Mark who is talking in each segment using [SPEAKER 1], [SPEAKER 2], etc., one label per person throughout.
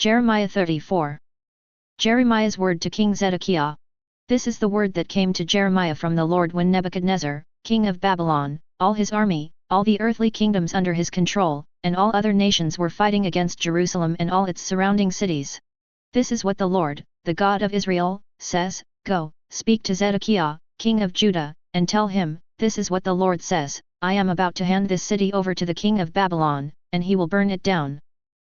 [SPEAKER 1] Jeremiah 34. Jeremiah's word to King Zedekiah. This is the word that came to Jeremiah from the Lord when Nebuchadnezzar, king of Babylon, all his army, all the earthly kingdoms under his control, and all other nations were fighting against Jerusalem and all its surrounding cities. This is what the Lord, the God of Israel, says, Go, speak to Zedekiah, king of Judah, and tell him, this is what the Lord says, I am about to hand this city over to the king of Babylon, and he will burn it down.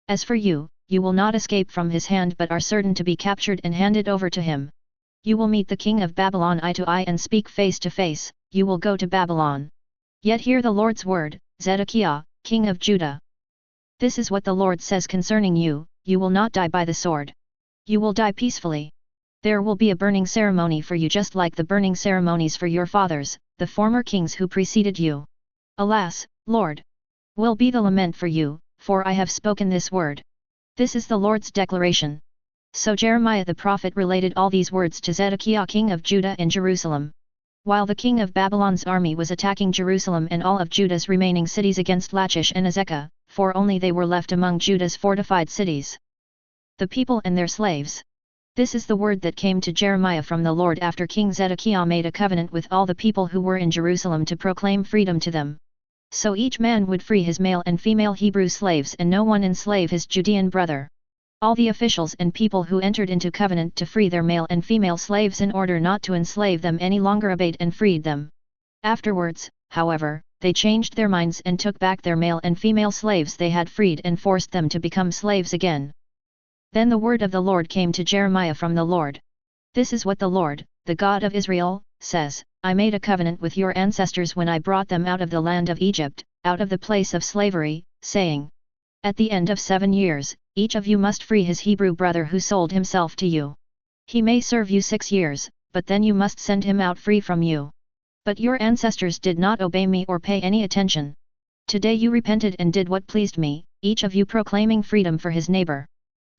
[SPEAKER 1] As for you, you will not escape from his hand but are certain to be captured and handed over to him. You will meet the king of Babylon eye to eye and speak face to face, you will go to Babylon. Yet hear the Lord's word, Zedekiah, king of Judah. This is what the Lord says concerning you, you will not die by the sword. You will die peacefully. There will be a burning ceremony for you just like the burning ceremonies for your fathers, the former kings who preceded you. Alas, Lord! Will be the lament for you, for I have spoken this word. This is the Lord's declaration. So Jeremiah the prophet related all these words to Zedekiah king of Judah and Jerusalem. While the king of Babylon's army was attacking Jerusalem and all of Judah's remaining cities against Lachish and Azekah, for only they were left among Judah's fortified cities. The people and their slaves. This is the word that came to Jeremiah from the Lord after King Zedekiah made a covenant with all the people who were in Jerusalem to proclaim freedom to them. So each man would free his male and female Hebrew slaves and no one enslave his Judean brother. All the officials and people who entered into covenant to free their male and female slaves in order not to enslave them any longer obeyed and freed them. Afterwards, however, they changed their minds and took back their male and female slaves they had freed and forced them to become slaves again. Then the word of the Lord came to Jeremiah from the Lord. This is what the Lord, the God of Israel, says, I made a covenant with your ancestors when I brought them out of the land of Egypt, out of the place of slavery, saying, at the end of 7 years, each of you must free his Hebrew brother who sold himself to you. He may serve you 6 years, but then you must send him out free from you. But your ancestors did not obey me or pay any attention. Today you repented and did what pleased me, each of you proclaiming freedom for his neighbor.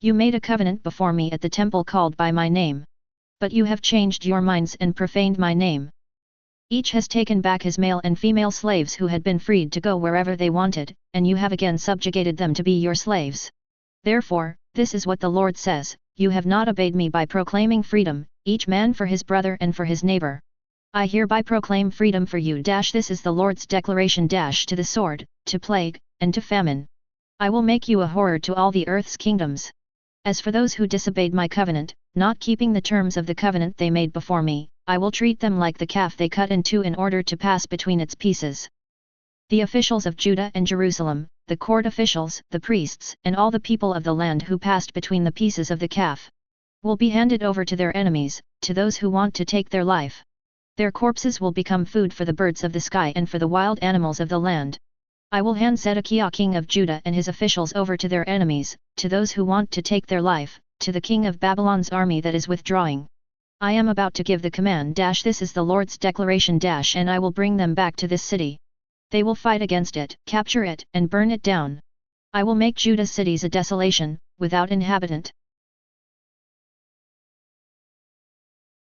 [SPEAKER 1] You made a covenant before me at the temple called by my name. But you have changed your minds and profaned my name. Each has taken back his male and female slaves who had been freed to go wherever they wanted, and you have again subjugated them to be your slaves. Therefore, this is what the Lord says, you have not obeyed me by proclaiming freedom, each man for his brother and for his neighbor. I hereby proclaim freedom for you. This is the Lord's declaration. To the sword, to plague, and to famine. I will make you a horror to all the earth's kingdoms. As for those who disobeyed my covenant, not keeping the terms of the covenant they made before me, I will treat them like the calf they cut in two in order to pass between its pieces. The officials of Judah and Jerusalem, the court officials, the priests, and all the people of the land who passed between the pieces of the calf, will be handed over to their enemies, to those who want to take their life. Their corpses will become food for the birds of the sky and for the wild animals of the land. I will hand Zedekiah king of Judah and his officials over to their enemies, to those who want to take their life, to the king of Babylon's army that is withdrawing. I am about to give the command. This is the Lord's declaration. And I will bring them back to this city. They will fight against it, capture it, and burn it down. I will make Judah's cities a desolation, without inhabitant.